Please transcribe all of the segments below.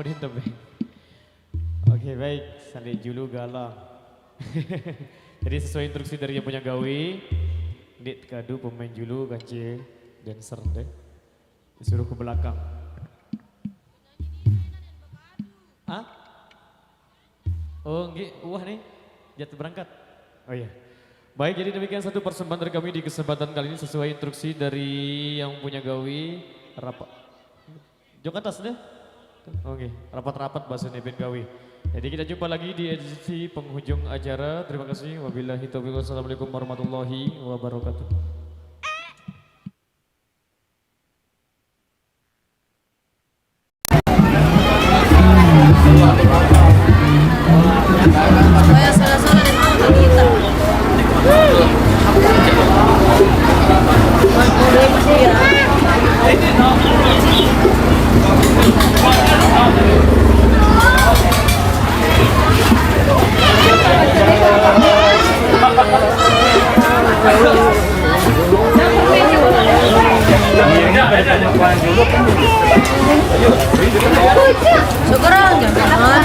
Kemudian tebing. Oke baik, salik julu galang. Jadi sesuai instruksi dari yang punya gawe, dit kadu pemain julu kace dancer deh. Disuruh ke belakang. Hah? Oh enggak, wah nih jatuh berangkat. Oh iya. Baik, jadi demikian satu persembahan dari kami di kesempatan kali ini sesuai instruksi dari yang punya gawe rapat. Jok atas deh. Oke, rapat-rapat bahasa Nebin gawe. Jadi kita jumpa lagi di edisi penghujung acara. Terima kasih. Wabillahi taufiq. Wassalamualaikum warahmatullahi wabarakatuh. Syukuran jangan.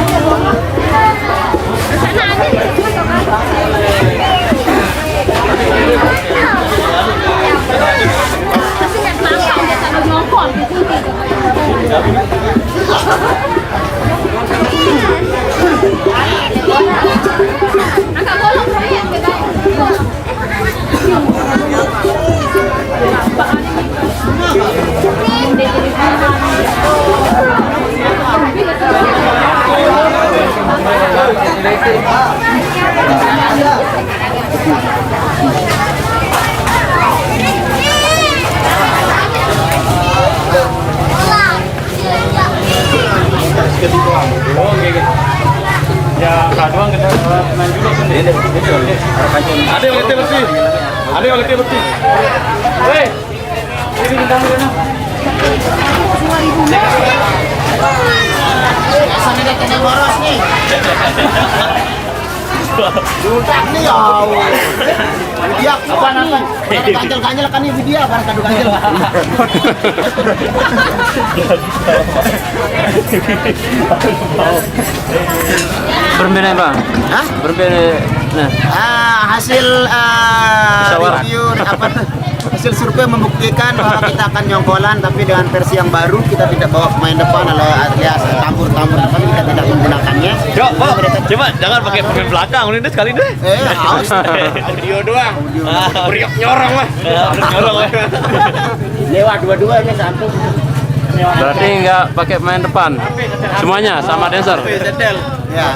Ya, kaduang kita main dulu sendiri. Ada yang letih bersih. Ada yang letih bersih. Hei, ini bintang mana? Biasanya dia kena boros nih. Dutak nih ya. Dia apa namanya? Ganjel-ganjel kan ini dia barang kadu ganjel. Berbeda bang? Hah? Berbeda. Nah. Hasil review apa? Hasil survei membuktikan bahwa kita akan nyongkolan tapi dengan versi yang baru, kita tidak bawa pemain depan alias tambur-tambur depan, kita tidak menggunakannya. Yuk, coba jangan pakai pemain belakang ini sekali deh. Harus Audio doang. Beriak nyorong lah. Nyorong lah. Lewat dua-duanya satu. Berarti nggak pakai pemain depan, semuanya sama dancer. Ya,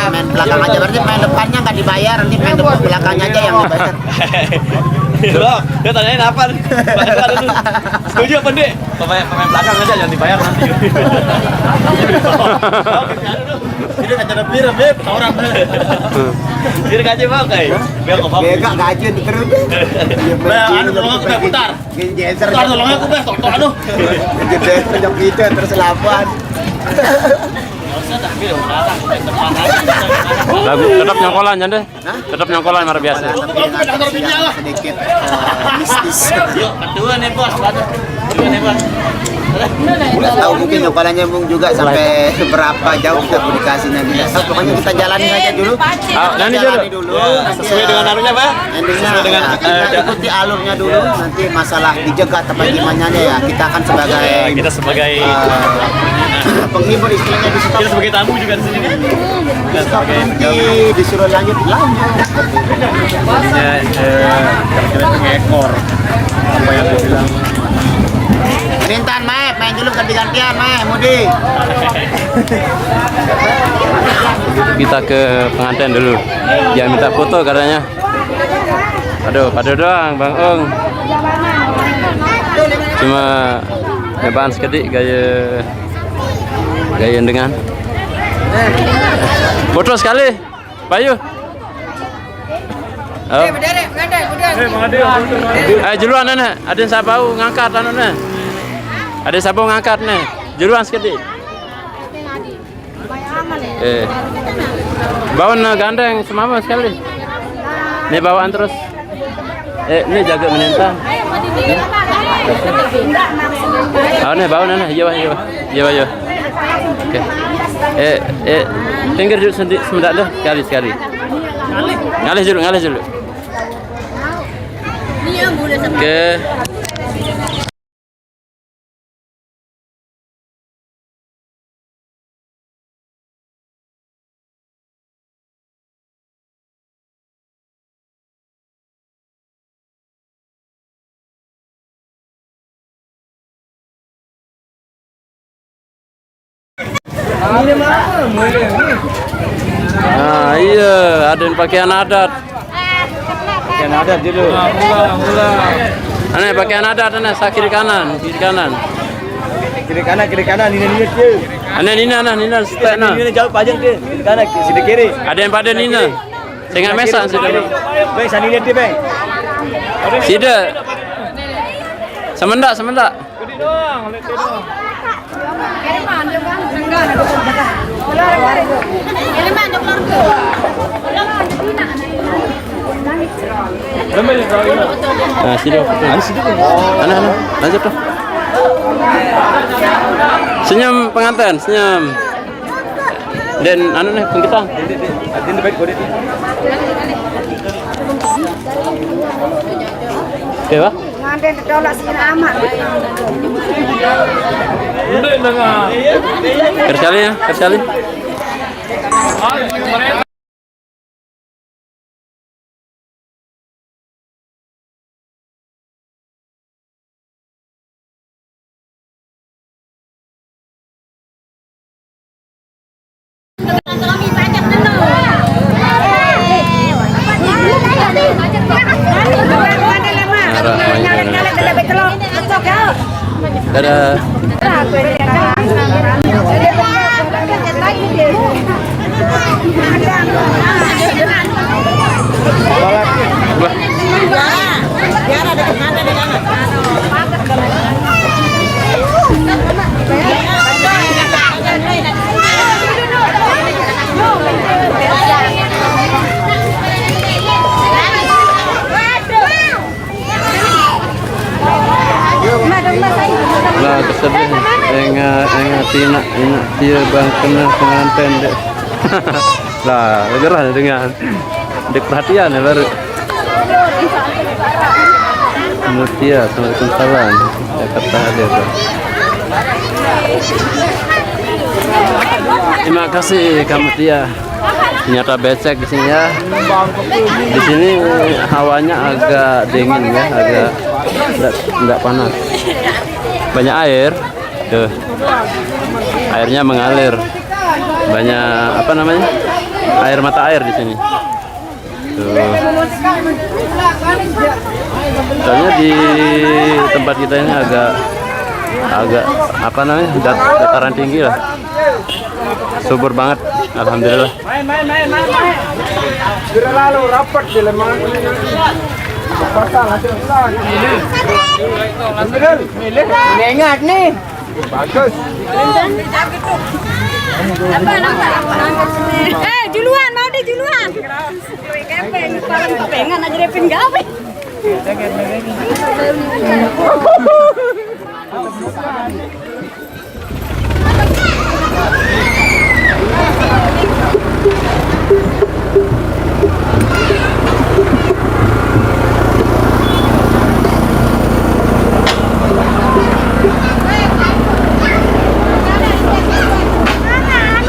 main belakang aja, berarti main depannya nggak dibayar, nanti main depan belakangnya aja yang dibayar. Loh, dia tanyain apa? Setuju apa Dek? Pemain belakang aja jangan dibayar nanti. Ini kan ada pira, Beb, orang. Ini gaji bang, kayak. Bega gaji terus. Anu tolong aku putar. Geser. Tolong aku bang, tok anu. Geser sejak itu terus lapan. Lagu tetap nyongkolan ya deh. Tetap nyongkolan luar biasa. Sedikit mistis. Kedua nih bos, kedua nih bos. Nggak tahu mungkin nyongkolannya Bung juga sampai berapa jauh kita publikasinya tidak tahu. Pokoknya kita jalani aja dulu. Nanti dulu. Sesuai dengan anunya Pak. Sesuai dengan kita ikuti alurnya dulu. Nanti masalah dijegat apa gimana ya kita akan sebagai penghibur istilahnya di kita sebagai tamu juga di sini kan. Kita sebagai disuruh lanjut. kira-kira ngekor apa yang dia bilang. Perintahan main dulu ganti-gantian Mudi. Kita ke pengantin dulu. Dia minta foto katanya. Aduh, pada doang Bang Ong. Cuma hebat sedikit gaya dengan. Foto sekali, Bayu. Oh. Juluan nenek, ada yang sabau ngangkat nenek. Ada yang sabau ngangkat nih. Juluan sedikit. Bawaan gandeng semama sekali. Nih bawaan terus. Ini jaga menentang. Oh nih bawaan nih, iya. Oke. Pinggir dulu sebentar deh, sekali. Ngalis dulu. Oke. Nah, iya, ada pakaian adat. Yang ada dulu. Aneh pakaian adat, aneh kiri kanan. Kiri kanan, ini dia. Aneh Nina, step nah. Ini jauh panjang dia. Kiri kanan, sini kiri. Ada yang pada Nina. Saya mesan sudah. Bang, sini lihat dia, Bang. Sida. Semendak. Nah, sini. Anak, lanjut tuh. Senyum pengantin, senyum. Dan anu nih pengkitang. Adin baik kode. Oke, Pak. Nganten tolak sini amat. Kerjali. Dadah. Lah kesedih ina dia bang kena pengantin dek. Lah gerah dengan dek perhatian ya baru. Mutia, assalamualaikum salam. Jakarta hadir. Terima kasih kamu Tia. Ternyata becek di sini ya. Di sini hawanya agak dingin ya, agak enggak panas. Banyak air, tuh. Airnya mengalir. Banyak apa namanya? Air mata air di sini. Tuh. Soalnya di tempat kita ini agak apa namanya? Dataran tinggi lah. Subur banget, alhamdulillah. Lalu rapat di lemah. Ingat nih. Bagus. Juluan mau deh juluan. Pengen aja deh pinggawe.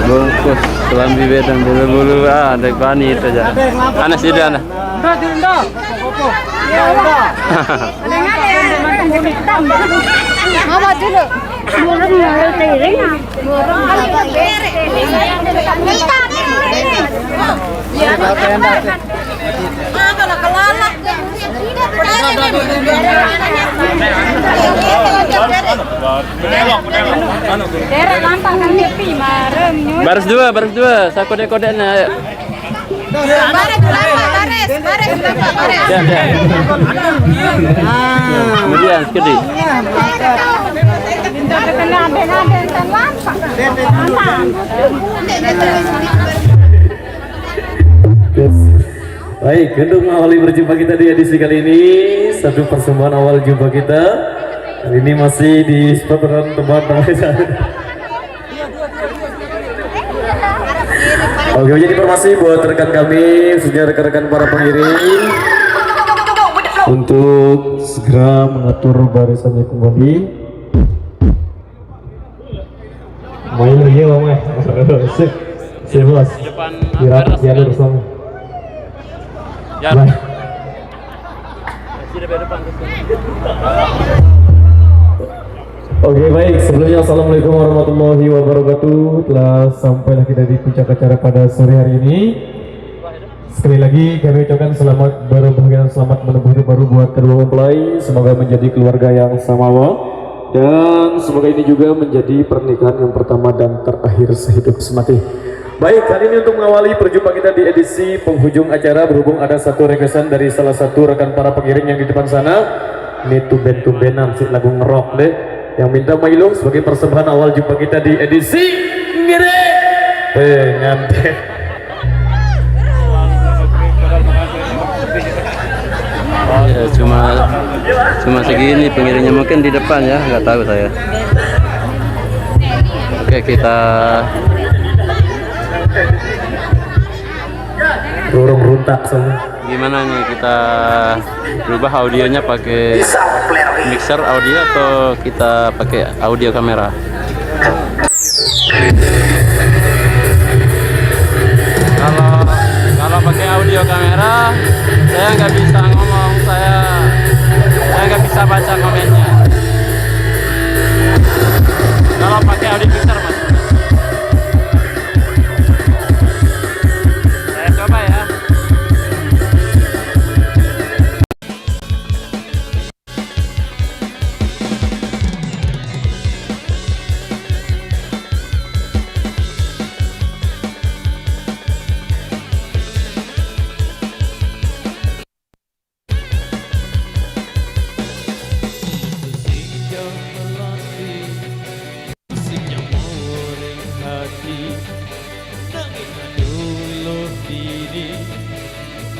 Bungkus selambi bedang bulu ada bani itu aja. Anak sih dia anak. Mama dulu. Murung ngal tiring. Murung kalau bere. Ya, kalau kelalak Baris dua, saya kode-kodenya ayo. Kemudian sekali. Baik, untuk mengawali berjumpa kita di edisi kali ini, satu persembahan awal jumpa kita. Kali ini masih di seputaran tempat Oke, jadi informasi buat rekan kami, khususnya rekan-rekan para pengiring, untuk segera mengatur barisannya kembali. Main lagi bang, sip, sip bos. Kirap jalur sama. Ya. Oke baik, sebelumnya assalamualaikum warahmatullahi wabarakatuh. Telah sampailah kita di puncak acara pada sore hari ini. Sekali lagi kami ucapkan selamat berbahagia dan selamat menempuh hidup baru buat kedua mempelai. Semoga menjadi keluarga yang samawa dan semoga ini juga menjadi pernikahan yang pertama dan terakhir sehidup semati. Baik, kali ini untuk mengawali perjumpaan kita di edisi penghujung acara, berhubung ada satu requestan dari salah satu rekan para pengiring yang di depan sana. Ini tumben-tumbenan sih lagu ngerok deh, yang minta Milo sebagai persembahan awal jumpa kita di edisi ngire ngantek. Ya, cuma segini pengiringnya, mungkin di depan ya, nggak tahu saya. Oke, kita Dorong runtak semua. gimana nih, kita rubah audionya pakai mixer audio atau kita pakai audio kamera? Kalau pakai audio kamera saya nggak bisa ngomong, saya nggak bisa baca komennya. Kalau pakai audio mixer mas, saya coba ya.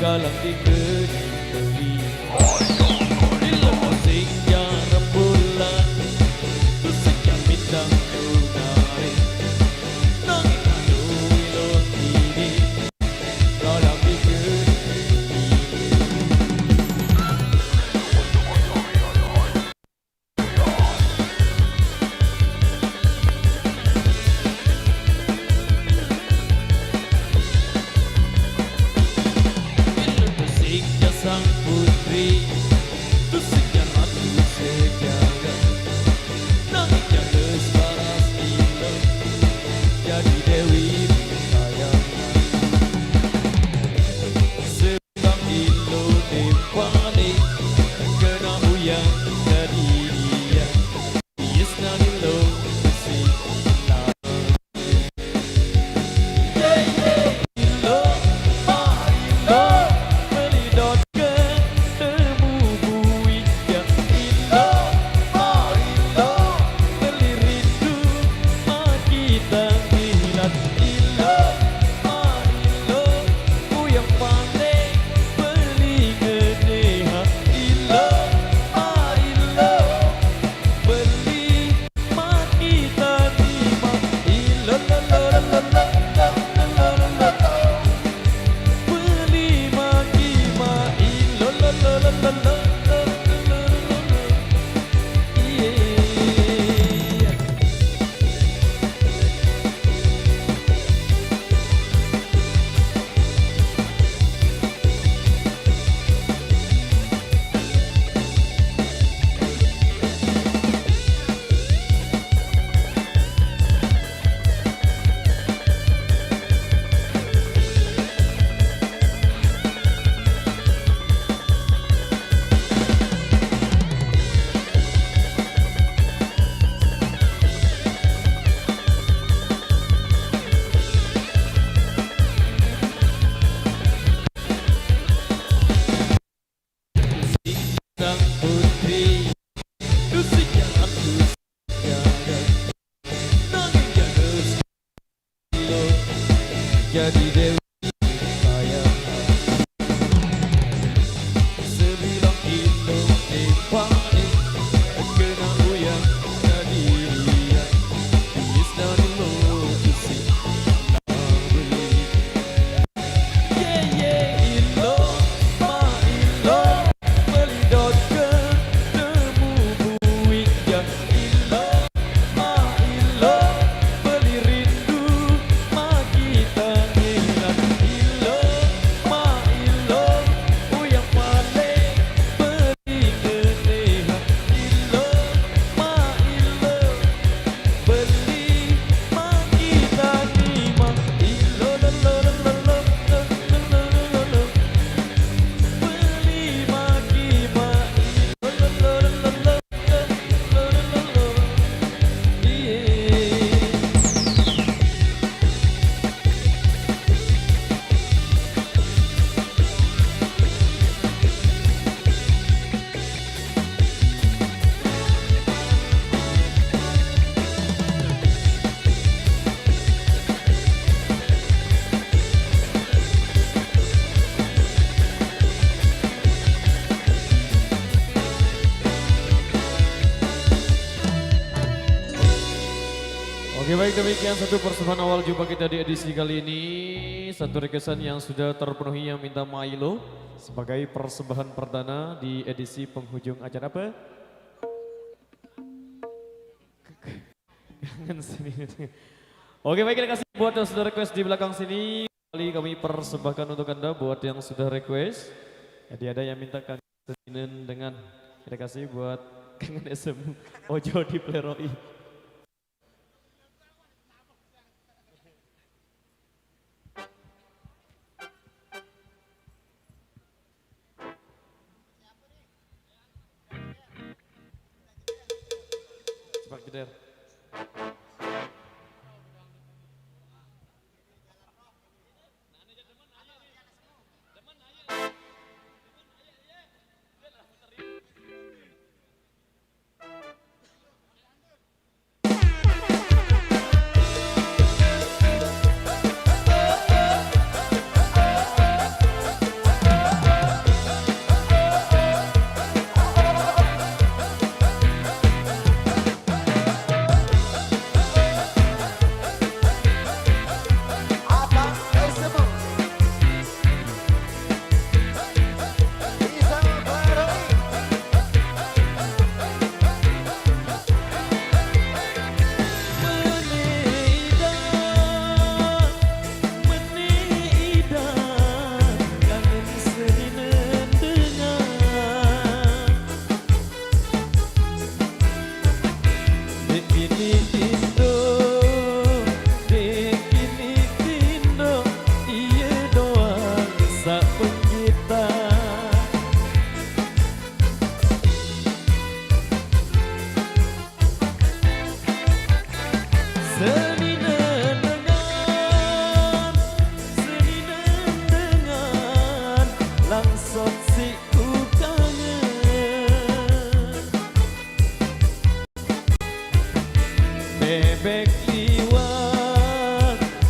Galang di kediri bila musiknya rembulan, musiknya bintang tunai, nangis adu ini galang di kediri. Musiknya sang putri, musiknya ratu sejagat, nangiknya kesparas ilo, jadi dewi kayangan. Sebab ilo depane, kena uyang jadi dia, biasna ilo musik lah. Ilo, ilo. Melidot ke temu buitnya, ilo, ilo, melirindu kita minat, ilo, ilo, ku yang pandai beli gedeha, ilo, ilo, beli mak kita terima, ilo, beli maki mai lo lo lo lo lo lo yeah. Sang putri, musiknya ratu sejagat, nangiknya kesilo, jadi dewi kayangan. Sebilang ilo depane, kena uyang jadi dia, biasna ilo musik lah beli. Oke baik, demikian satu persembahan awal jumpa kita di edisi kali ini. Satu requestan yang sudah terpenuhi yang minta Milo sebagai persembahan perdana di edisi penghujung acara apa? Kangen sini. Oke baik, kita kasih buat yang sudah request di belakang sini. Kali kami persembahkan untuk Anda buat yang sudah request. Jadi ada yang minta kangen Senin dengan kita kasih buat kangen SM Ojo di Pleroi. Cepat jeder.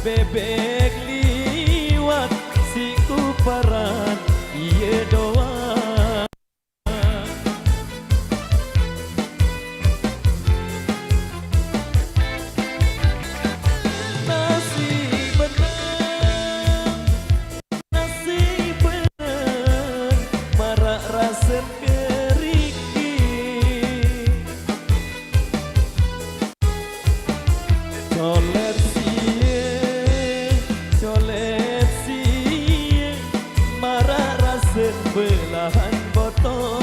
Bebek liwat si kuparan iye doang. Nasi benang marak rasen keriki colet belahan botol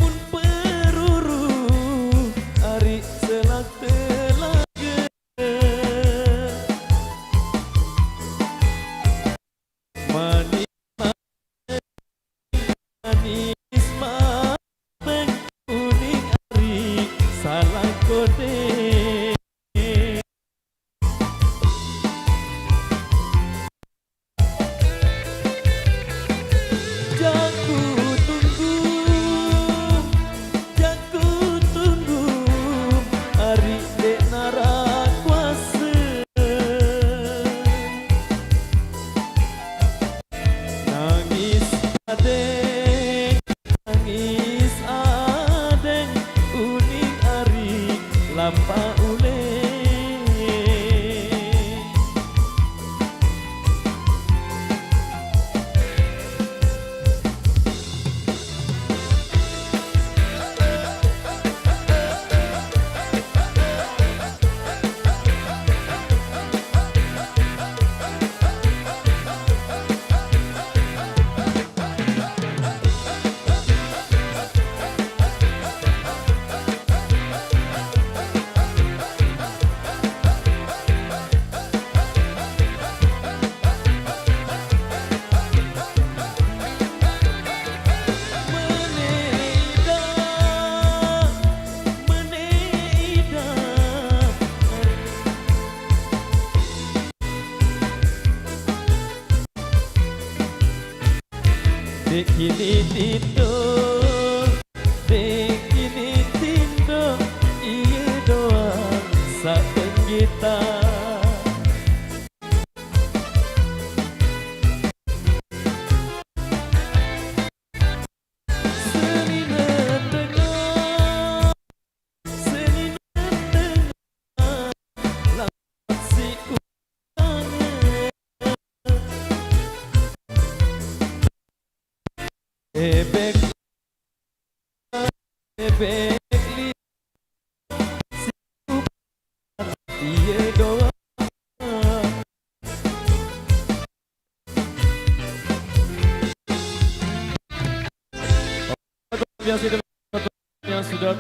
mun peruru ari selak telaga manis salah kode jaku tunggu hari dek nara kuasa nangis adeng uning ari lampa ule Dekini tindo iye doang saben kita bekli iya doa biasa yang sudah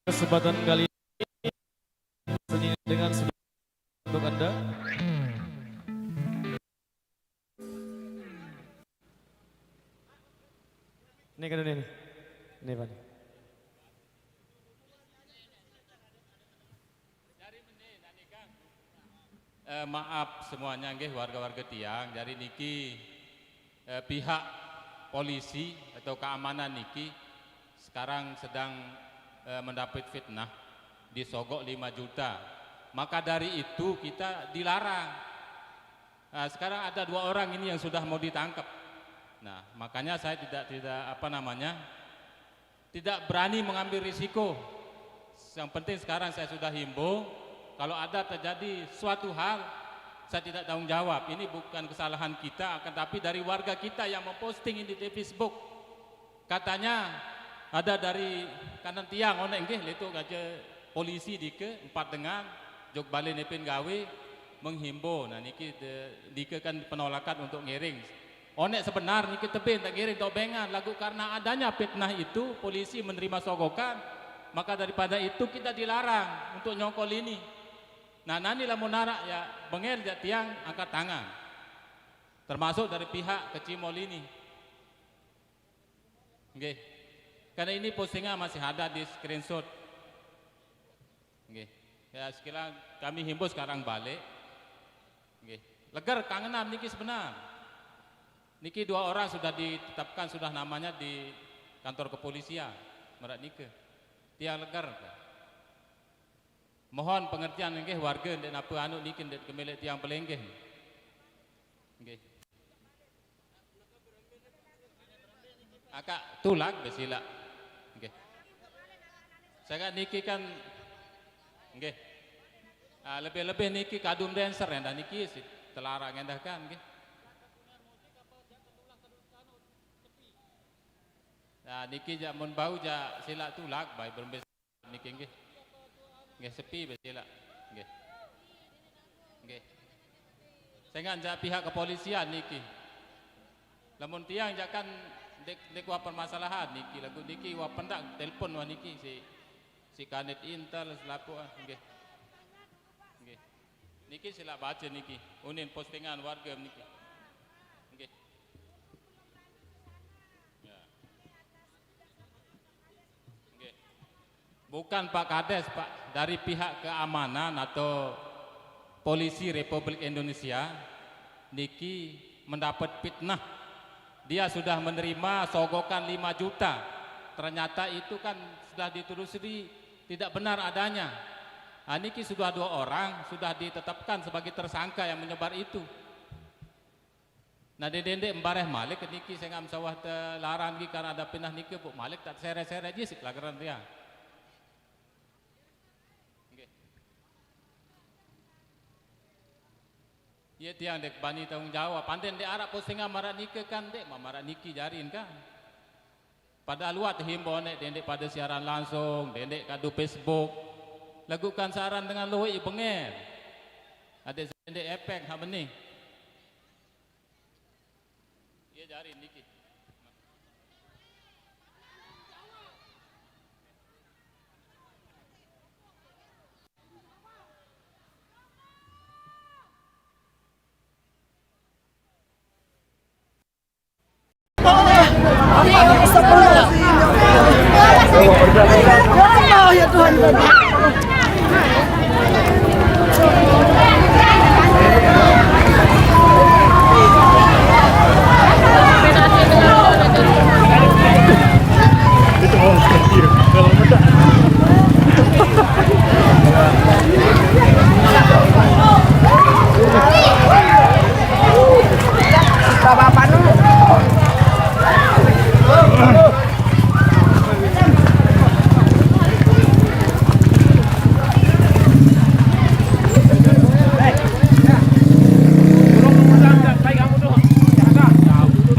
kesempatan kali ini dengan sedikit untuk Anda. Ini kan ini. Ini Pak. Maaf semuanya nggih warga-warga Tiang, dari niki pihak polisi atau keamanan niki sekarang sedang mendapat fitnah, disogok 5 juta. Maka dari itu kita dilarang. Nah, sekarang ada 2 orang ini yang sudah mau ditangkap. Nah, makanya saya tidak berani mengambil risiko. Yang penting sekarang saya sudah himbau, kalau ada terjadi suatu hal, saya tidak tanggung jawab. Ini bukan kesalahan kita, akan tapi dari warga kita yang memposting ini di Facebook. Katanya ada dari kanan Tiang, onek nggih itu aja polisi dike 4 dengan jog balik nepin gawe menghimbau. Nah niki dike kan penolakan untuk ngiring. Onek sebenar niki tebin tak ngiring tok bengan lagu karena adanya fitnah itu polisi menerima sogokan, maka daripada itu kita dilarang untuk nyokol ini. Nah nani lamun narak ya bengel ya Tiang angkat tangan. Termasuk dari pihak Kecimol ini. Nggih. Karena ini postingnya masih ada di screenshot. Nggih. Ya sekarang kami himbau sekarang balik. Nggih. Leger kangenan niki sebenar. Niki 2 orang sudah ditetapkan sudah namanya di kantor kepolisian merak nike. Tiang leger. Mohon pengertian nggih warga ndek napa anu niki ndek kemilik Tiang Pelenggih. Nggih. Akak tulak besila. Nggih. Saya niki kan nggih. Lebih-lebih niki kadum dancer endah niki telarang endah kan nggih. Nah niki jak mun bau jak sila tulak bae berembes niki nggih. Nggih sepi besila. Nggih. Nggih. Saya ngajak pihak kepolisian niki. Lamun Tiang jakan dek wa permasalahan niki lagu niki wa pendak telepon wa niki si kanit intel selaku nggih. Nggih. Niki sila baca niki. Unin postingan warga niki. Nggih. Ya. Nggih. Bukan Pak Kades, Pak, dari pihak keamanan atau Polisi Republik Indonesia niki mendapat fitnah. Dia sudah menerima sogokan 5 juta. Ternyata itu kan sudah ditelusuri tidak benar adanya. Nah, niki sudah 2 orang sudah ditetapkan sebagai tersangka yang menyebar itu. Nah, dendek embareh Malik niki saya ngam sawah larang niki karena ada pindah niki Bu Malik tak sere-sere aja sih kelageran dia. Iya Tiang dek bani tanggung jawab. Panten dek arah postingan marak niki kan dek marak niki jarin kan. Pada luar himbau nek dek pada siaran langsung, dek kadu Facebook. Lakukan saran dengan luwe bengel. Ada dek efek ha benih. Iya jarin niki. Ya Tuhan.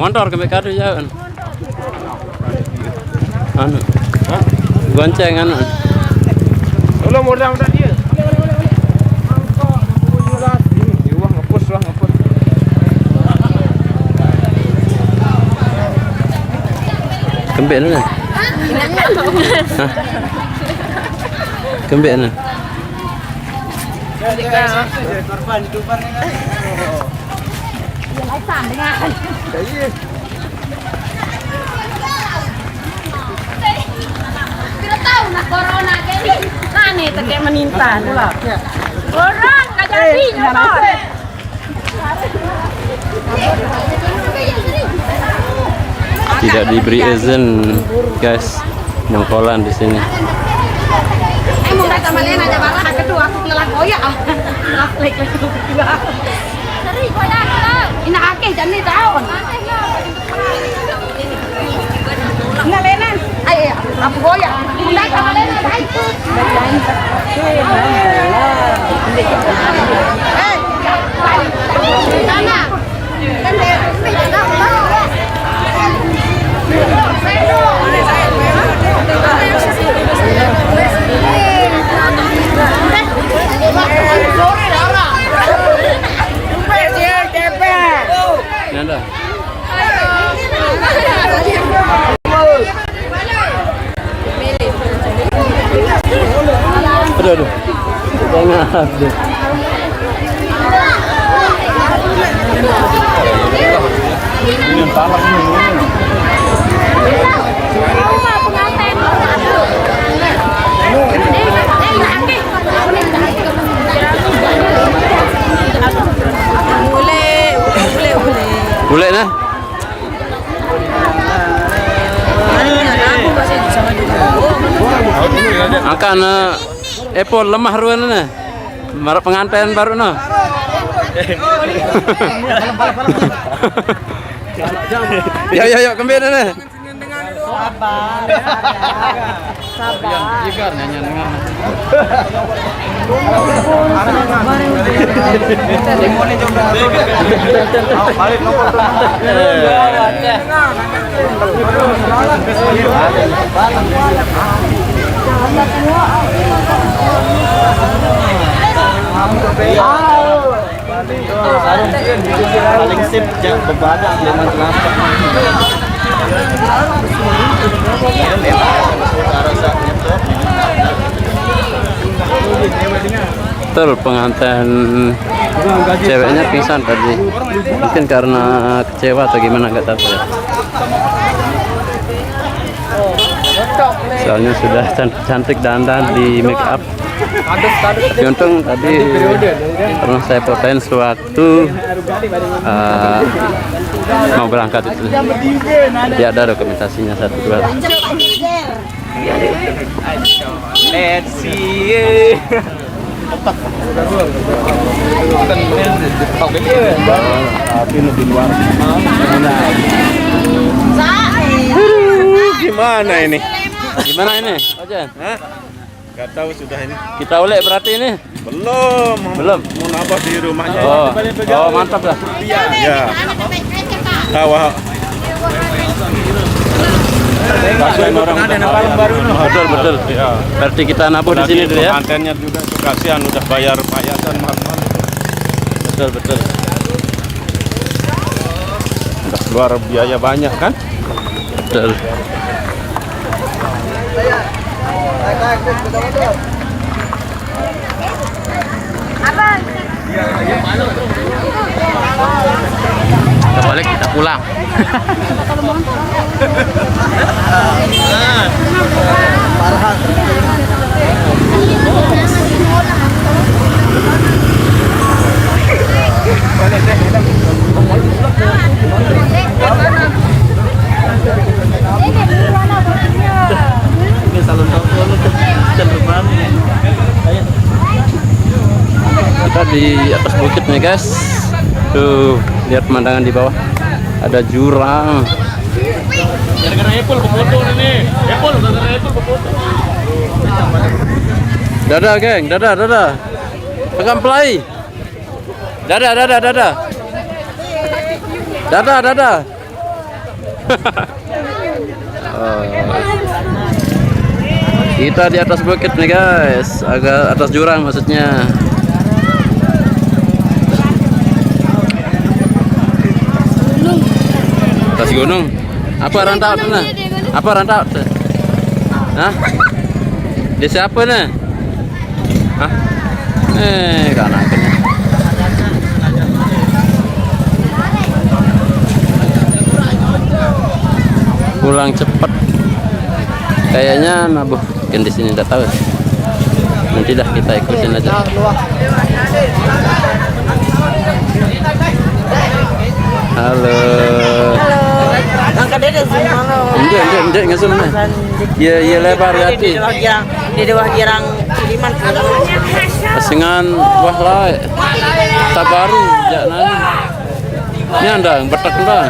Motor ke kado ya kan. Anu. goncengan. Tolong orang dia. Wah, ngepus. Kembek mana? Hah? Kembek mana? Tidak tahu nak corona kayak ini. Nah nih kayak menimpa. Orang nggak jadi nyopot. Tidak diberi izin, guys, nyongkolan di sini. Mau kata Malena aja malah kedua aku ngelak koyak. Ngelak kedua. Seri koyak. Ini akeh jadi tahun. Malena, ayo aku koyak. Nggak kata Malena ikut. Sana. Kan dia tidak tahu. Ini ada. Aduh. Jangan ada. Ini parah nih. Boleh nah. Akan Apple lemah ruan nah. Marah pengantin baru nah. Ya kembali nah. Sabar. Paling sip yang bebadak dengan kelapa. Betul, pengantin ceweknya pingsan tadi. Mungkin karena kecewa atau gimana, nggak tahu ya. Soalnya sudah cantik dandan di make up. Tapi untung tadi pernah saya fotoin sewaktu mau berangkat itu. Jadi ada dokumentasinya 1-2. Let's see. Gimana ini? Gimana ini? Ojan? Hah? Gak tahu sudah ini. Kita oleh berarti ini? Belum. Mau nambah di rumahnya. Oh mantap lah. Ya. Tahu. Orang baru. Betul. Ya. Berarti kita nabuh di sini dulu ya. Pengantinnya juga kasihan udah bayar payasan mahal-mahal. Betul. Udah keluar biaya banyak kan? Betul. Kita balik, kita pulang. Kita di atas bukit nih guys. Tuh, lihat pemandangan di bawah. Ada jurang. Gara-gara Apple berfoto ini. Gara-gara Apple berfoto. Dadah geng, dadah. Pegang pelai. Dadah. Oh. Kita di atas bukit nih guys, agak atas jurang maksudnya. Atas gunung. Apa rantau tuh? Apa rantau? Hah? Dia siapa nih? Hah? Kan akhirnya. Pulang cepet. Kayaknya nabuh di sini tidak tahu. Nanti dah kita ikutin aja. Halo. Enggak ngesum nih. Iya lebar hati. Di bawah girang Kiriman. Pasingan wah lah. Sabaru jak nanya. Ini andang betak lah.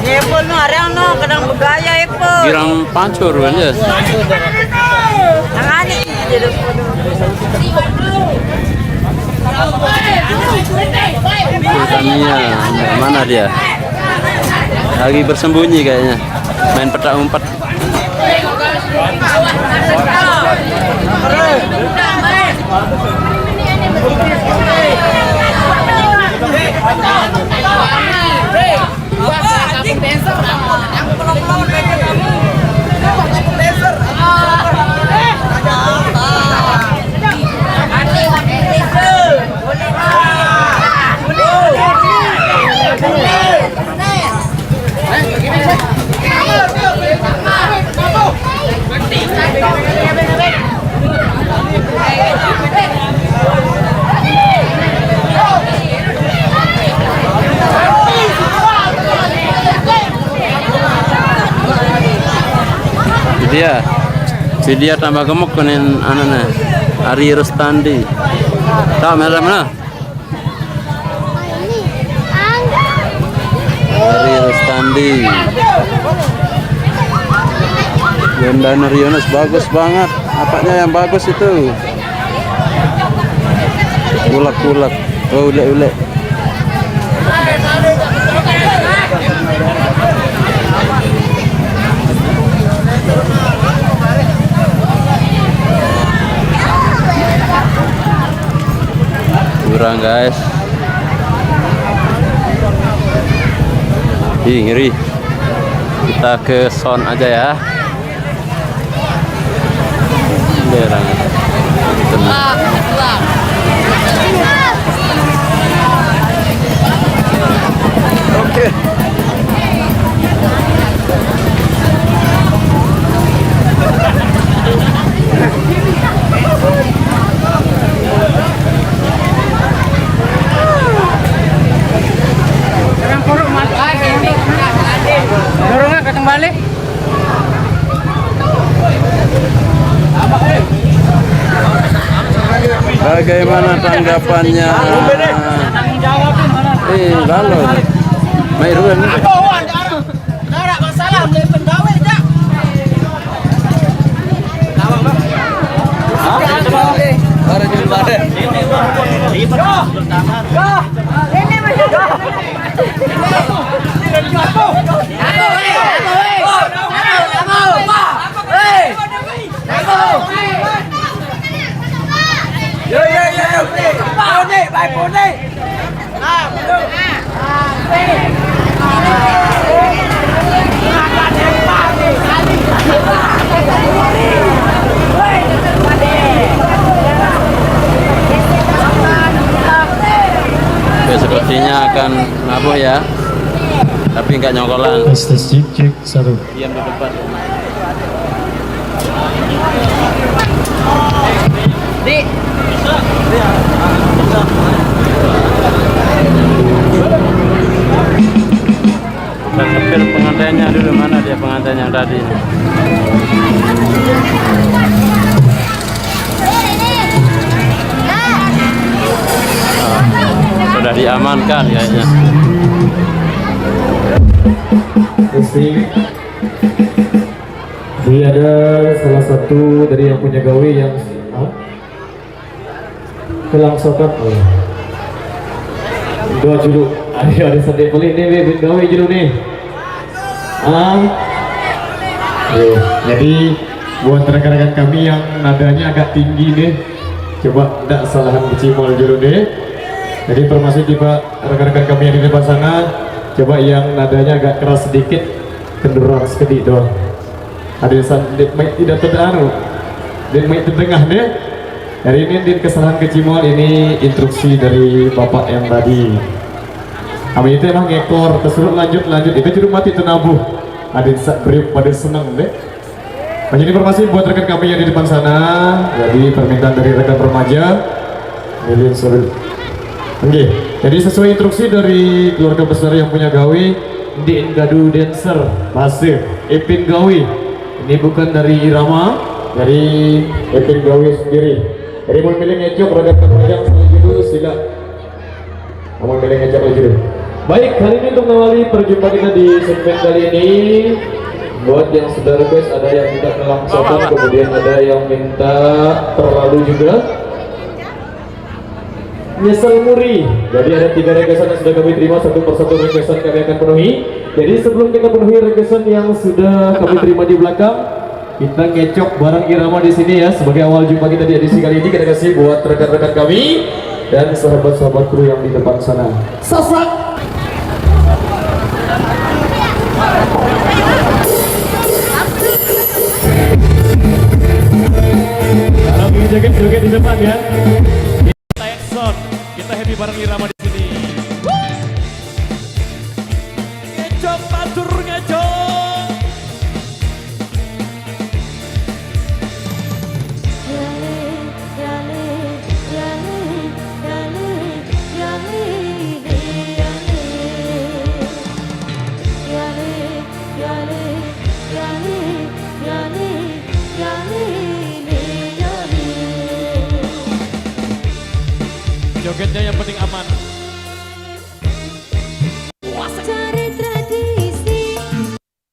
Epol no arang no kadang begaya epol. Girang pancur aja. Angani di depan. Tania, mana dia? Lagi bersembunyi kayaknya. Main petak umpet. Dia tambah gemuk kunin anana Ari Rustandi. Tahu merah mana? Ari Rustandi. Yonda Narionas bagus banget. Apanya yang bagus itu? Ulek-ulek. Oh, ulek-ulek. Kurang guys. Ih, ngeri. Kita ke sound aja ya. Berang. Oke. Balik. Bagaimana tanggapannya? Lalu Mairun. Sepertinya akan nabuh ya, tapi nggak nyongkolan. Cek satu. Diam di depan. Kita sepil pengantinnya dulu, mana dia pengantin yang tadi? Sudah diamankan kayaknya. Ini ada salah satu dari yang punya gawe yang kelangsokan. Dua judul. Ada sate pelit nih, bin gawe judul nih. Jadi Buat rekan-rekan kami yang nadanya agak tinggi nih, coba tidak salahan kecimol dulu deh. Jadi informasi tiba rekan-rekan kami yang di depan sana, coba yang nadanya agak keras sedikit, kendurang sedikit doang. Ada yang tidak terdengar, dan mic terdengar deh. Hari ini di kesalahan kecimol ini instruksi dari bapak yang tadi. Kami itu emang ngekor, terus lanjut itu jadi mati tenabuh. Ada yang beri pada senang deh. Jadi informasi buat rekan kami yang di depan sana, jadi permintaan dari rekan remaja, Milin Surul. Oke, jadi sesuai instruksi dari keluarga besar yang punya gawe, di Gadu Dancer, Masih, Epin Gawi. Ini bukan dari Irama, dari Epin Gawi sendiri. Jadi mau milih ngecok, rekan remaja dulu sila. Mau milih ngecok lagi dulu. Baik, kali ini untuk mengawali perjumpaan kita di segmen kali ini. Buat yang sudah request, ada yang minta kelangsungan, kemudian ada yang minta terlalu juga. Nyesel muri. Jadi ada 3 requestan yang sudah kami terima, satu persatu requestan kami akan penuhi. Jadi sebelum kita penuhi requestan yang sudah kami terima di belakang, kita ngecok barang irama di sini ya sebagai awal jumpa kita di edisi kali ini. Kita kasih buat rekan-rekan kami dan sahabat-sahabat kru yang di depan sana. Sasak. Joget-joget di depan ya. Kita action, kita happy bareng irama di sini. Ngecok batur ngecok. Jogetnya yang penting aman. Cari tradisi,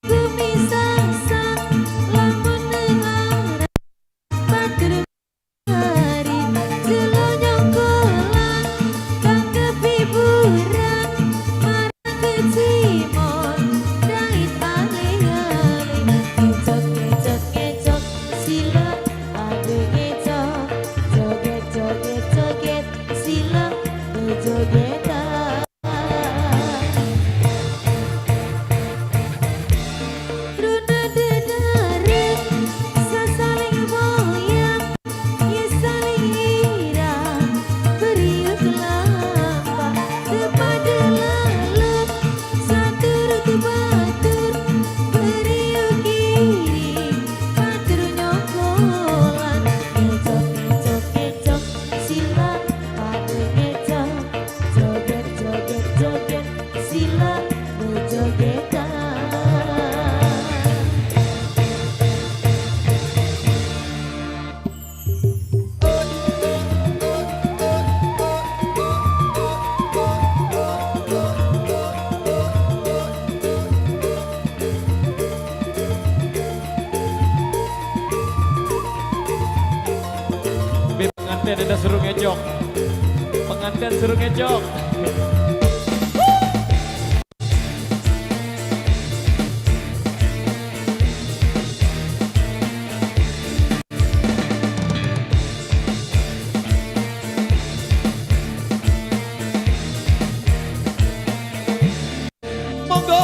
bumi sang-sang, lamun nengang, batur hari, selonyong kolang, kang kepiburan, marang kecimol, dait aling-aling, ngecok, sila, ade ngecok, joget, sila, jogetan. Runa denaren, sasaling moyang, ya saling irang, beriuk lampa, kepada lalut, satur ke batur, beriuk kiri, batur nyokolan, ngecok, sila, ade ngecok, joget, sila, jogetan. Pengantin ada suruh ngecok. Pengantin suruh ngecok. Monggo.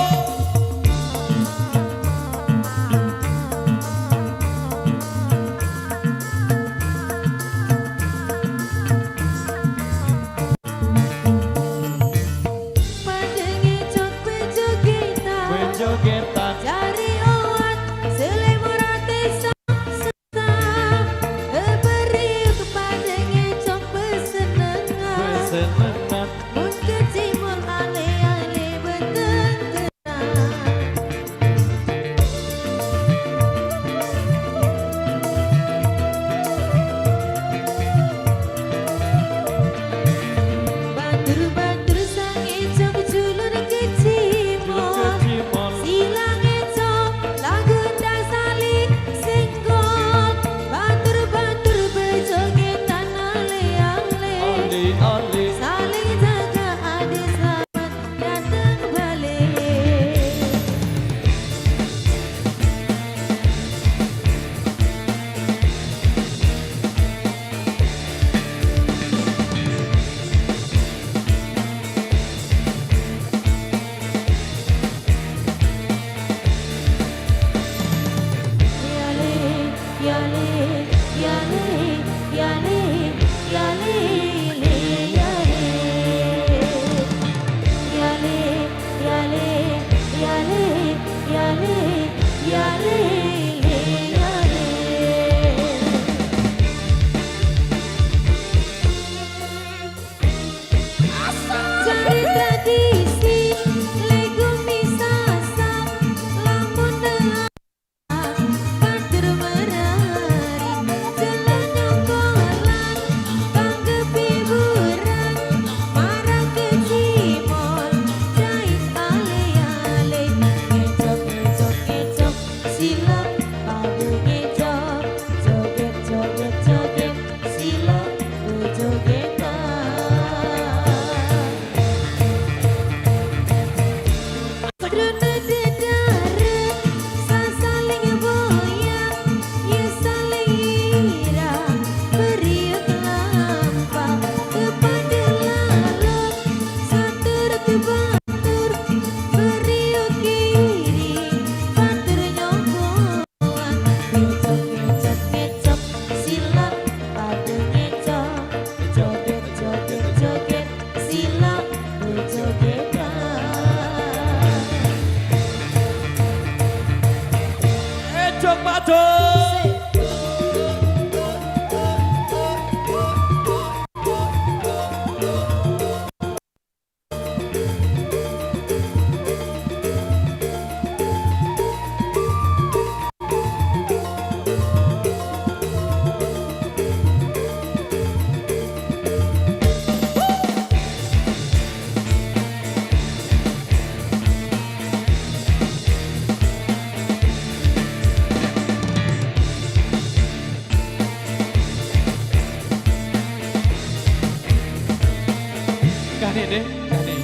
Gani deh, gani.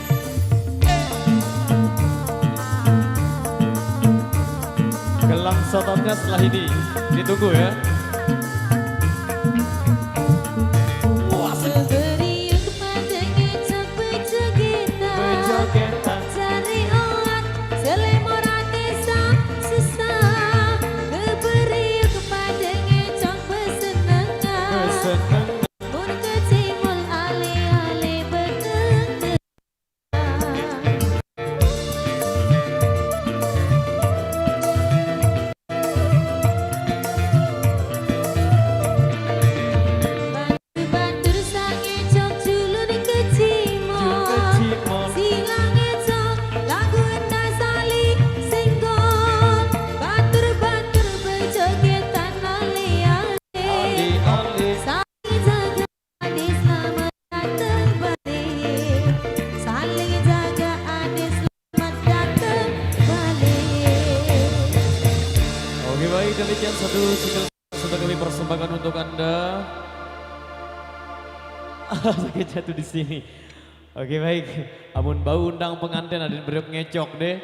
Gelang sotonnya setelah ini, ditunggu ya. Beriuk pada ngecak bejogetan Bejogetan. Cari oat selemorane sang susah Beriuk pada ngecak besenengan Keseneng. Mun kecimul ale-ale benengan Bantur sang ngecok julun kecimol Kecimol. Silang ngecok lagu endah sali singgol Bantur-bantur bejogetan ale-ale Ali-ali. Saling jaga adis selamat datang balik Saling jaga adis selamat datang balik Oke baik, demikian satu single sudah kami persembahkan untuk Anda. Sakit jatuh di sini. Oke baik, amun bau undang pengantin ada beriuk ngecok deh.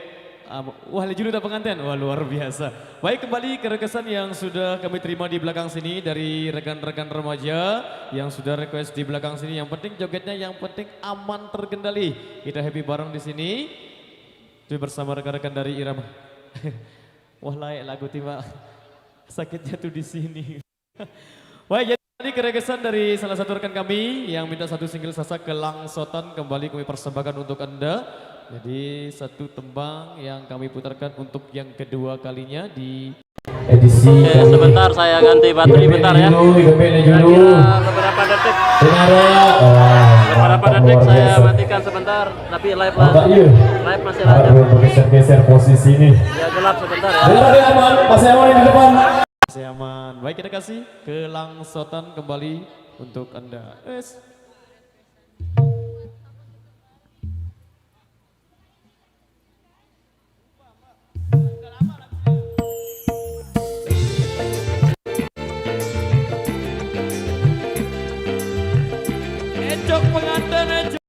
Wah judul udah pengantin, wah luar biasa. Baik kembali ke rekesan yang sudah kami terima di belakang sini dari rekan-rekan remaja yang sudah request di belakang sini. Yang penting jogetnya, yang penting aman terkendali. Kita happy bareng di sini. Itu bersama rekan-rekan dari Irama. Wah layak lagu tiba. Sakit jatuh di sini. Baik, jadi tadi keregesan dari salah satu rekan kami yang minta satu single Sasak Gelang Soton kembali kami persembahkan untuk Anda. Jadi satu tembang yang kami putarkan untuk yang kedua kalinya di edisi. Oke, sebentar saya ganti baterai bentar ya. Kira-kira beberapa detik. Beberapa detik saya matikan sebentar, tapi live lah. Live masih lanjut. Bergeser-geser posisi ini. Ya gelap sebentar ya. Aman, Mas Aman di depan. Masih aman. Baik, kita kasih Gelang Soton kembali untuk Anda. Yes. Ecok pengantin, ecok.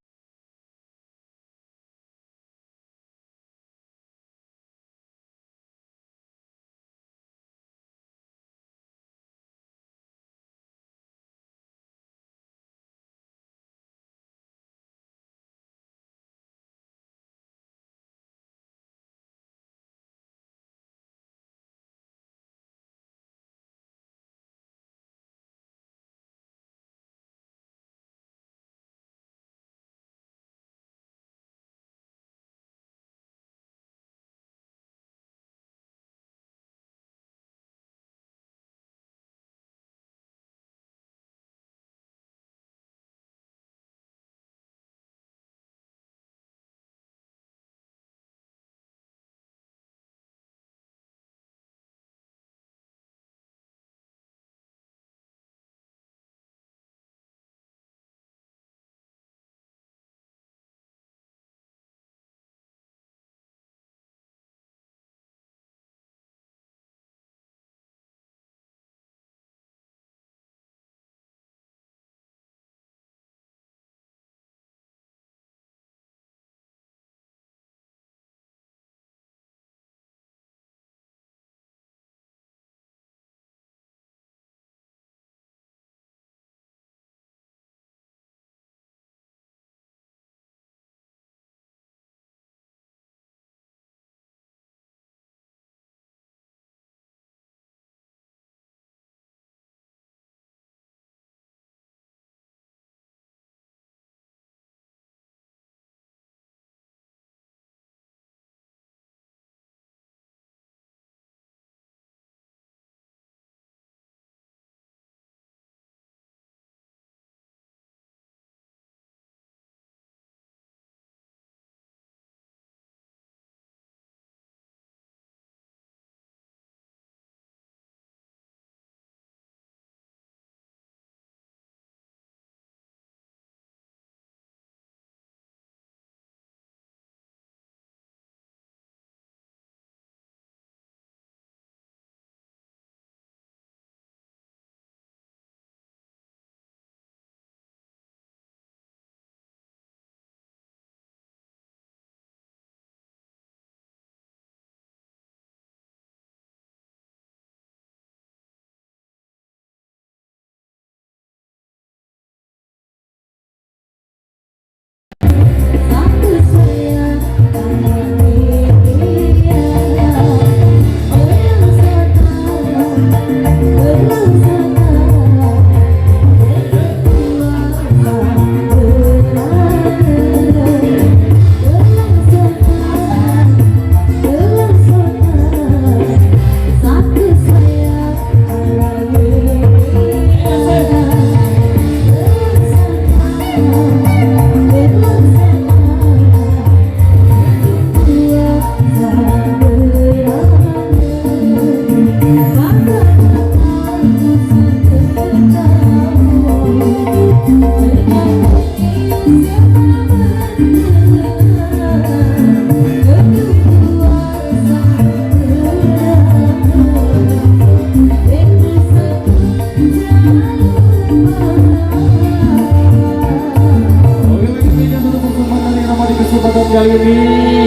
kali ini.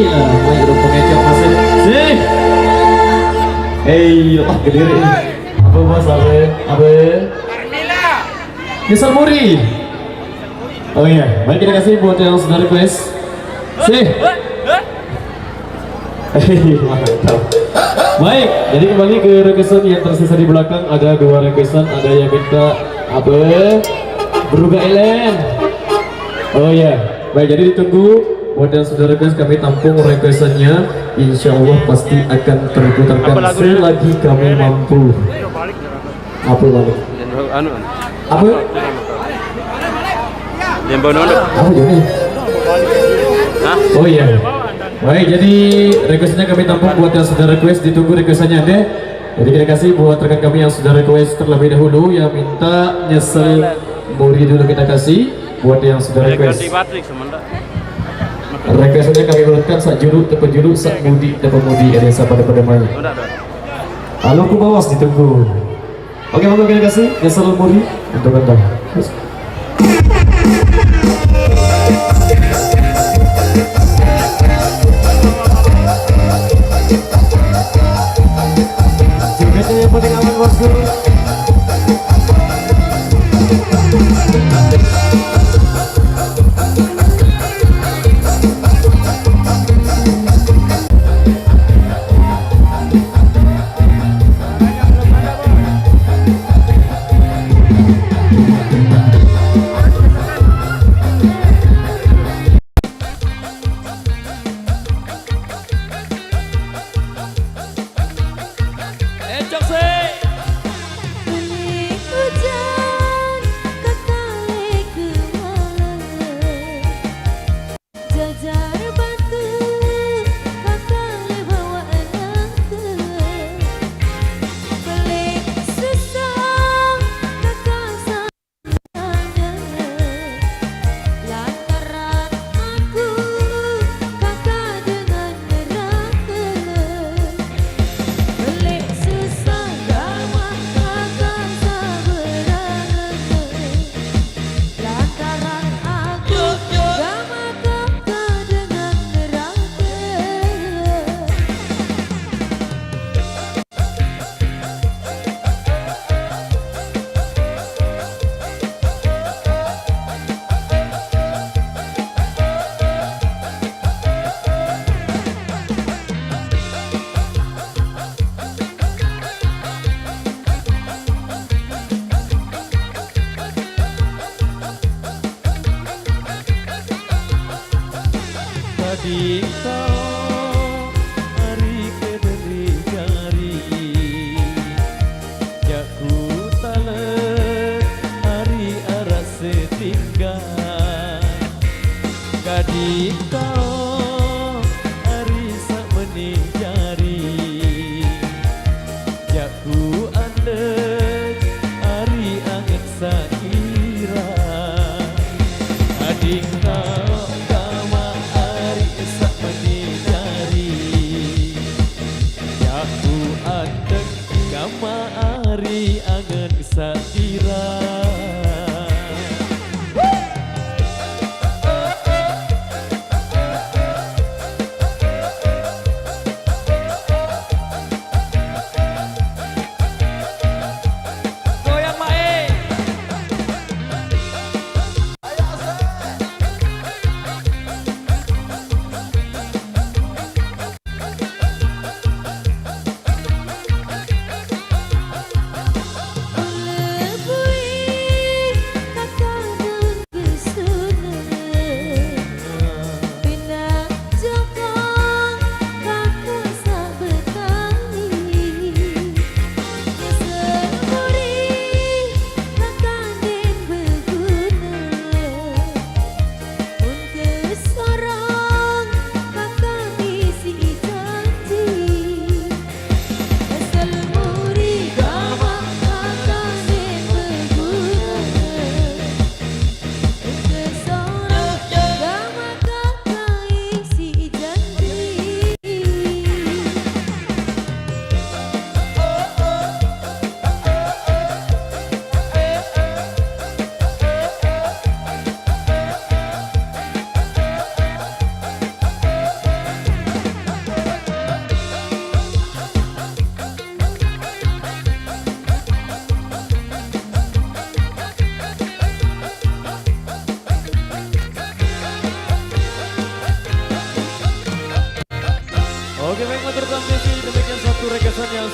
Main rumput kecap masih. Sih. Letak ke diri. Apa bos abe? Abe. Misal Muri. Oh iya, baik kita kasih buat yang sudah request. Sih. Mantap. Baik, jadi kembali ke requestan yang tersisa di belakang. Ada 2 requestan, ada yang minta Abe Beruga Elen. Oh iya, baik jadi ditunggu buat yang sudah request, kami tampung requestannya. Insya Allah pasti akan terputarkan selagi kami mampu. Apa balik? Apa? Yang bawa nondok. Apa jadi? Oh iya. Baik, jadi requestnya kami tampung buat yang sudah request, ditunggu requestannya deh. Jadi kita kasih buat rekan kami yang sudah request terlebih dahulu, yang minta nyesel Muri dulu kita kasih buat yang sudah request. Requestnya kami urutkan sak juru, tepen juru, sak mudi, tepen mudi, ada yang pada main. Halo ku bawas ditunggu. Oke, monggo kita kasih nyesel Muri untuk anda. Yang penting aman bosku.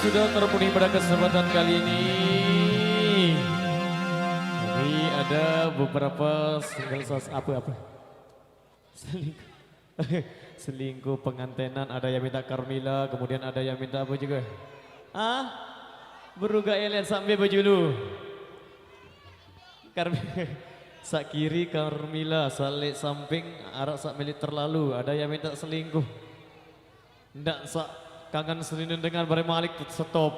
sudah terpenuhi pada kesempatan kali ini. Jadi ada beberapa single apa? Selingkuh pengantenan, ada yang minta Carmila, kemudian ada yang minta apa juga? Beruga lihat sampai baju lu. Sak kiri Carmila, salik samping arak sak milik terlalu. Ada yang minta selingkuh. Ndak sak kangen selinin dengan bare Malik stop.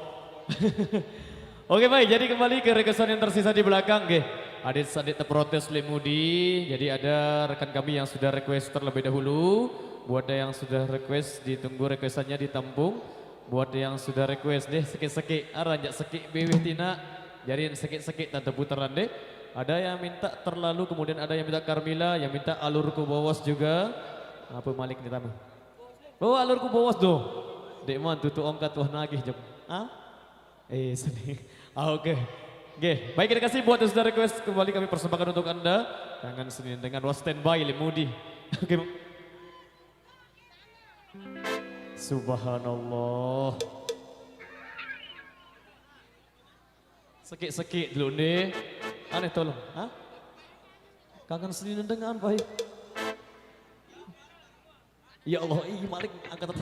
Oke baik, jadi kembali ke requestan yang tersisa di belakang ge. Adit-adit terprotes Lemudi. Jadi ada rekan kami yang sudah request terlebih dahulu. Buat yang sudah request ditunggu requestannya ditampung. Buat yang sudah request deh sekik-sekik aranjak sekik bebeh tina. Jadiin sekik-sekik tante putaran deh. Ada yang minta terlalu, kemudian ada yang minta Carmila, yang minta alurku bawas juga. Apa Malik nih tamu? Oh alurku bawas doh. Dek man tutu ongkat tuh nagih jam. Sedih. Oke. Oke, baik kita kasih buat yang sudah request, kembali kami persembahkan untuk Anda. Jangan Senin dengan was standby Lemudi. Oke. Subhanallah. Sekik-sekik dulu nih. Aneh tolong, kangen Senin dengan baik. Ya Allah, Malik angkat.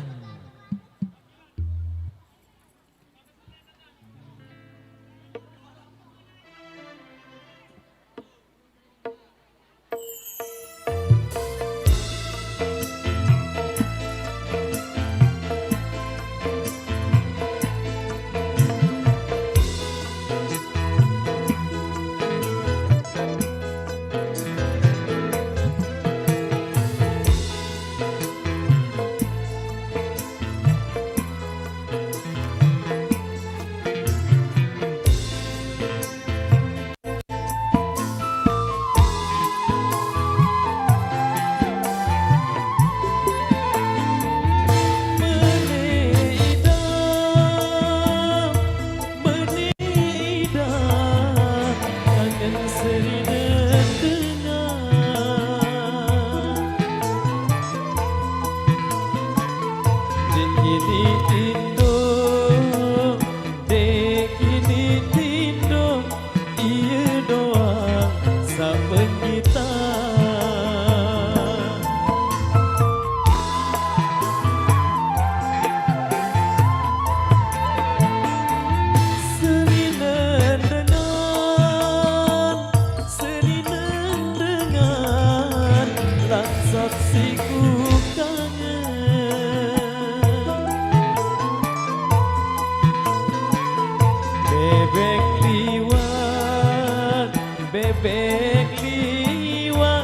Bebek liwat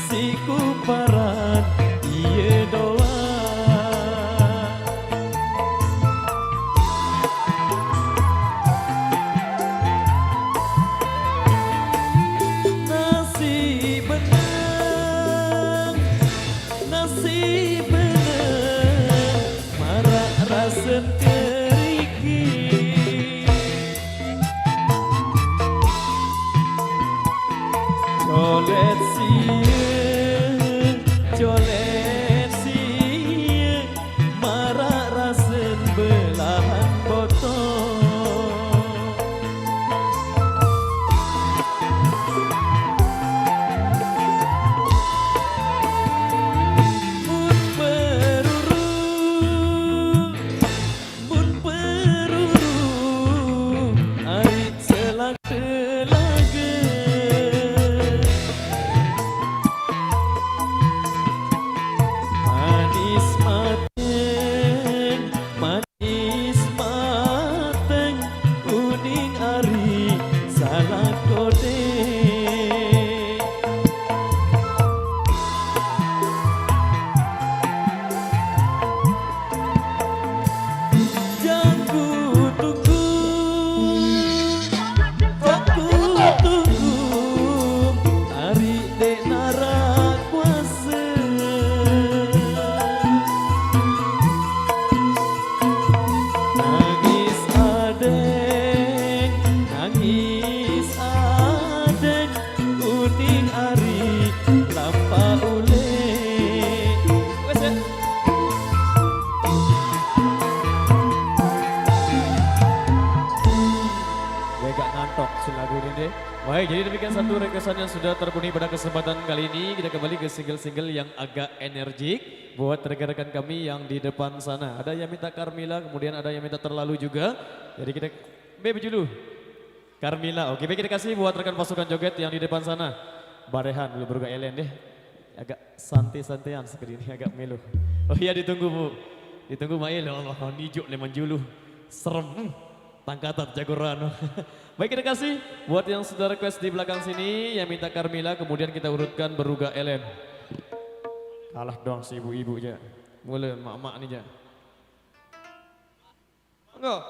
si kuparan ieu doang. Nasi benang marak rasen keriki. Colet siye, marak rasen belahan botol. Mun peruru, arit selak telaga. Baik, jadi demikian satu requestan yang sudah terpenuhi pada kesempatan kali ini. Kita kembali ke single-single yang agak energik buat rekan-rekan kami yang di depan sana. Ada yang minta Carmila, kemudian ada yang minta Terlalu juga. Jadi kita, baby dulu. Carmila, oke baik kita kasih buat rekan pasukan joget yang di depan sana. Barehan dulu beruga Elen deh. Agak santai-santaian seperti ini, agak melo. Oh iya ditunggu Bu. Ditunggu Mail, Allah nijuk lemon julu. Serem. Tangkatan Jagoran. Baik kita kasih buat yang sudah request di belakang sini yang minta Carmila, kemudian kita urutkan beruga Ellen. Kalah dong si ibu-ibu aja. Mulai mak-mak nih aja. Enggak.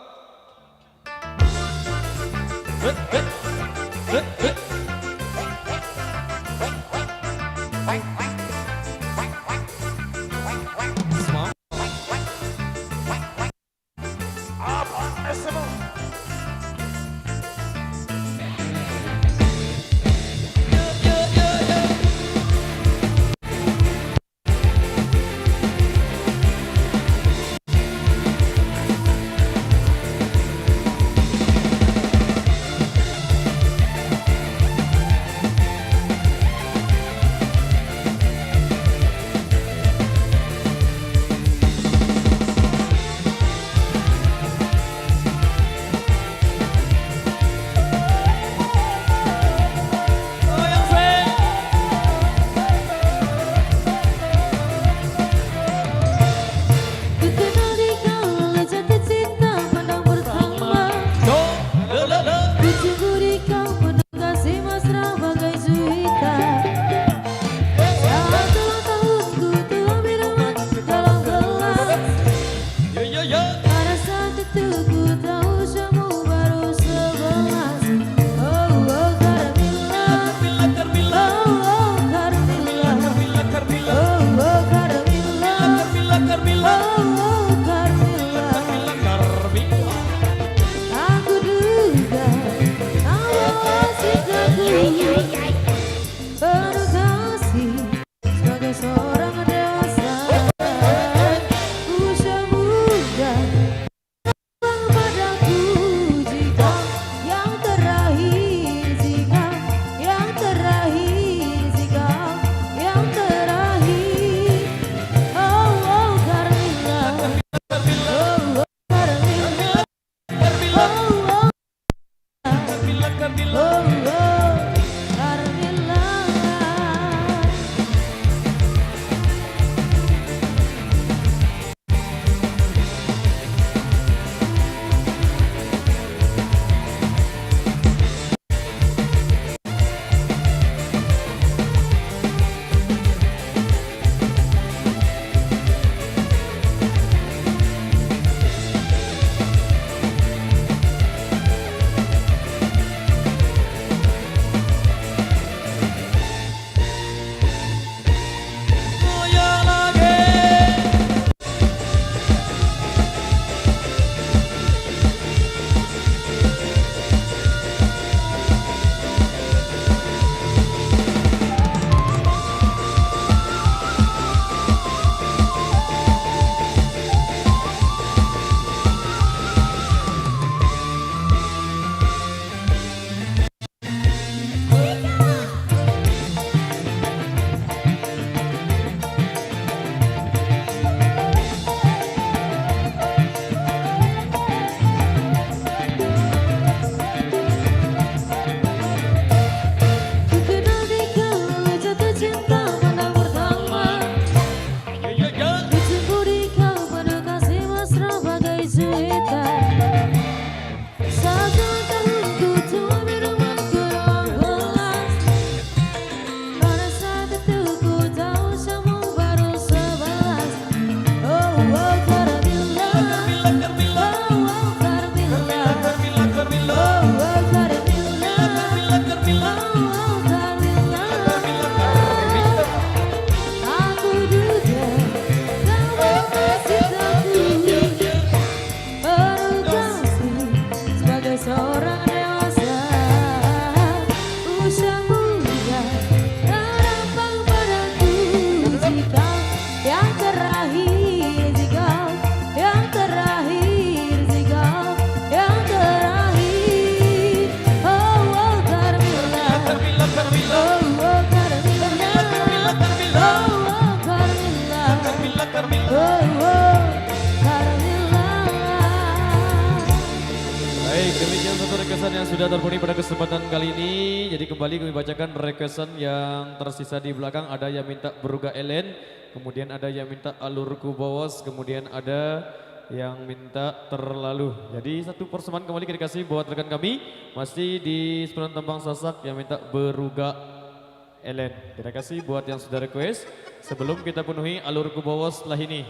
requestan yang sudah terpenuhi pada kesempatan kali ini. Jadi kembali kami bacakan requestan yang tersisa di belakang. Ada yang minta Beruga Elen, kemudian ada yang minta Alurku Bawas, kemudian ada yang minta Terlalu. Jadi satu persembahan kembali kita kasih buat rekan kami. Masih di Sepenuh Tembang Sasak yang minta Beruga Elen. Terima kasih buat yang sudah request. Sebelum kita penuhi Alurku Bawas setelah ini.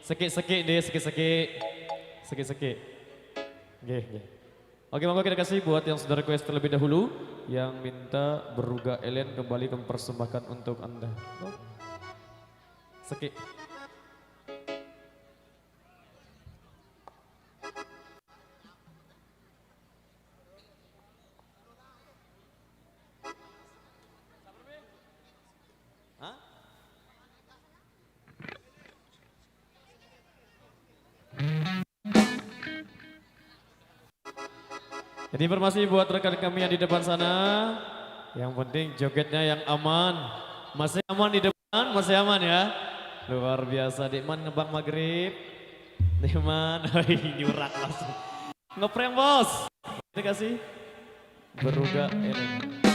Sekik-sekik deh, sekik-sekik. Sekik-sekik. Oke. Oke, monggo kita kasih buat yang sudah request terlebih dahulu. Yang minta Beruga Elen kembali kami persembahkan untuk Anda. Sekik. Jadi informasi buat rekan kami yang di depan sana, yang penting jogetnya yang aman. Masih aman di depan, masih aman ya. Luar biasa, Dikman ngebak maghrib. Dikman, nyurak langsung. Ngeprank bos. Terima kasih. Beruga Elen. Beruga Elen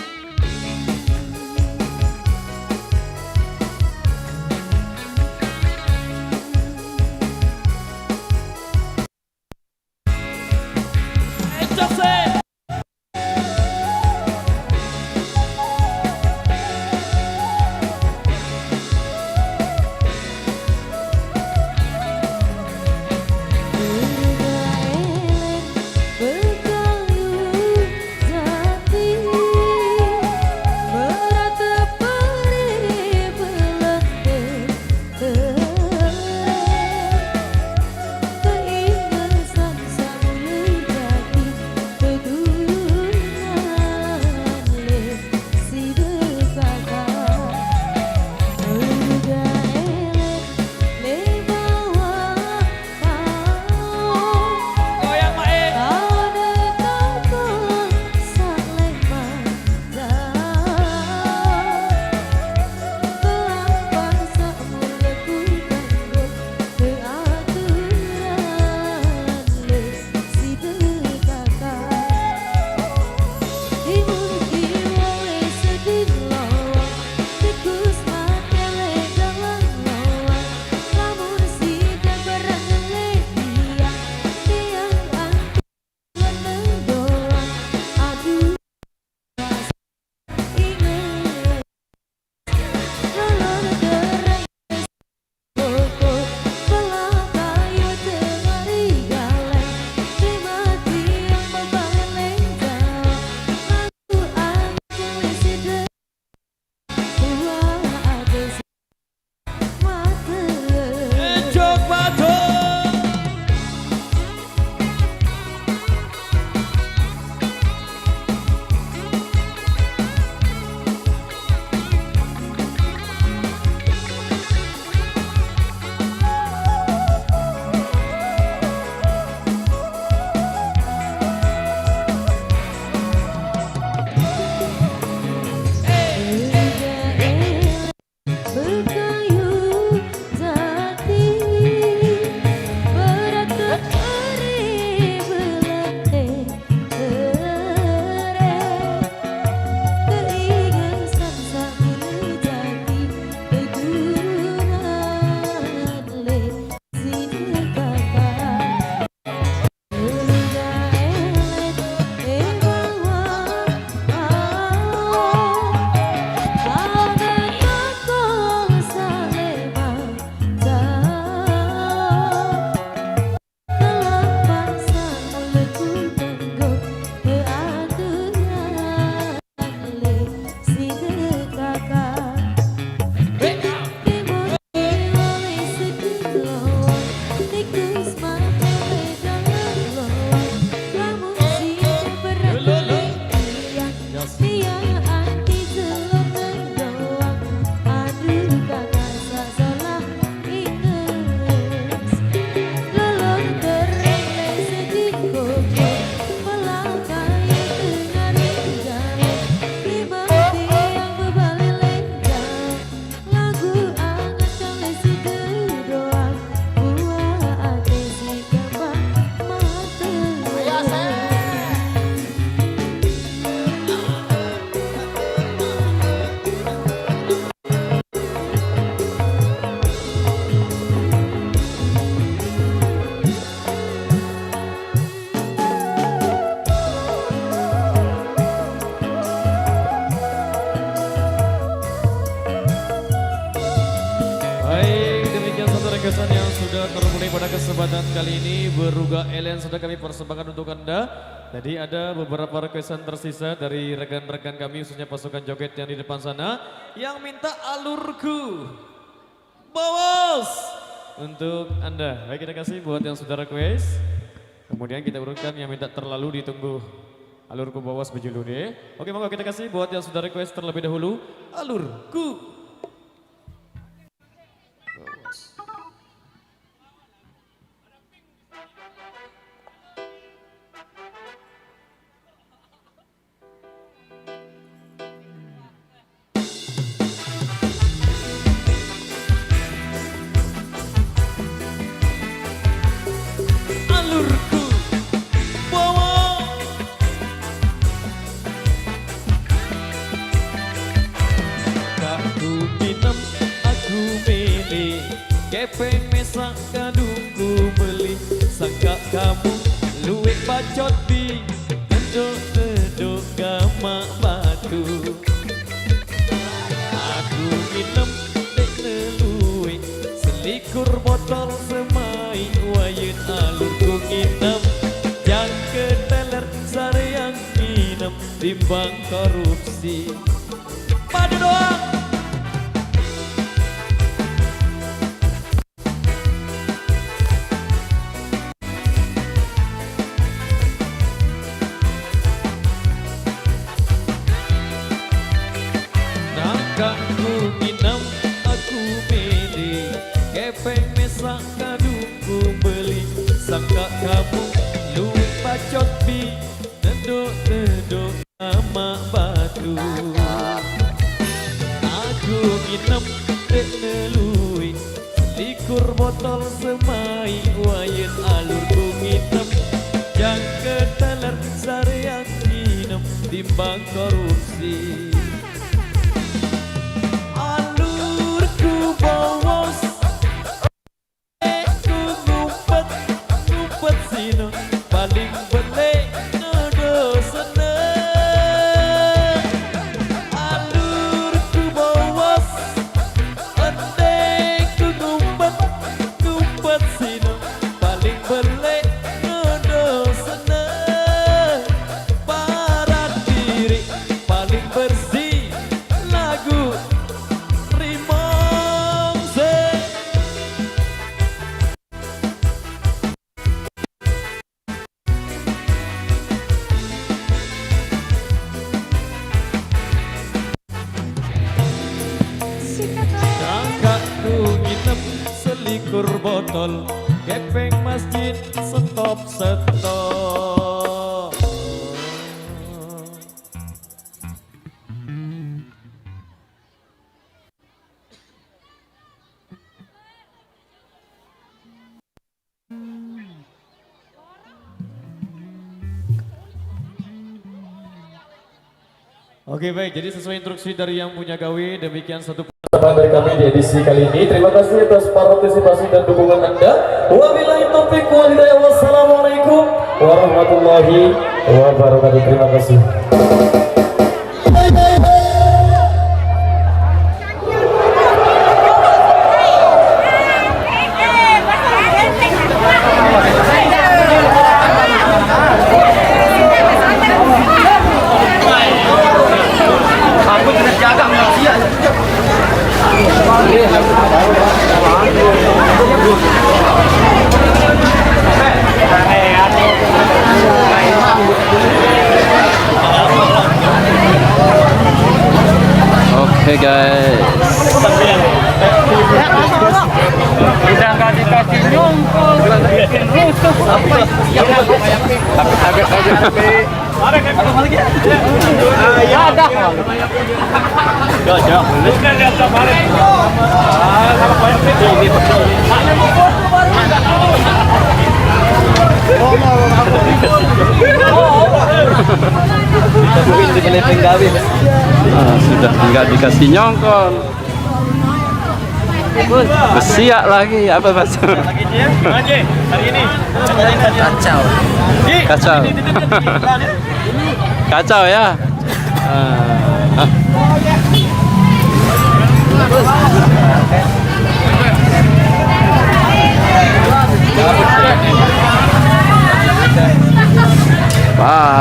berkayu jati. Baik, demikian satu requestan yang sudah terpenuhi pada kesempatan kali ini. Beruga Alien sudah kami persembahkan untuk Anda. Jadi ada beberapa requestan tersisa dari rekan-rekan kami, khususnya pasukan joget yang di depan sana, yang minta alurku Bawas untuk Anda. Baik, kita kasih buat yang sudah request. Kemudian kita urutkan yang minta terlalu ditunggu alurku Bawas berjulur ya. Oke, monggo kita kasih buat yang sudah request terlebih dahulu alurku. Alurku bawa aku minum aku milih kepeng mesak kadungku beli sangka kamu luwih bacot di teduk gamak batu aku minum dek neluwe selikur botol semai wayun alurku nginep yang keteler sare yang nginep timbang korupsi padu doang. Aku minum, aku pede kepeng mesak kadungku beli sangka kamu luwih bacot bi teduk sama batu aku minum dek neluwi likur botol semai wayun alurku nginep jang keteler sare yang nginep timbang korupsi Bawas, aku ngumpet sino paling belik nodo seneng. Alurku bawas, aku ngumpet sino paling belik nodo seneng. Parat diri paling bersih lagu Rimo. Selikur botol kepeng masjid stop. Oke baik, jadi sesuai instruksi dari yang punya gawe, demikian satu persembahan dari kami di edisi kali ini. Terima kasih atas partisipasi dan dukungan Anda. Wabillahi taufiq wal hidayah. Wassalamualaikum warahmatullahi wabarakatuh. Terima kasih. Oke guys, Udah nggak dikasih nyongkol, bikin rusuh apa? sudah nggak dikasih nyongkol. Besiak lagi apa mas? Lagi dia, hari ini Kacau. Kacau ya.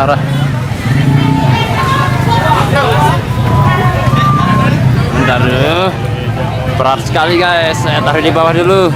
parah. Bentar dulu. Berat sekali guys, saya taruh di bawah dulu.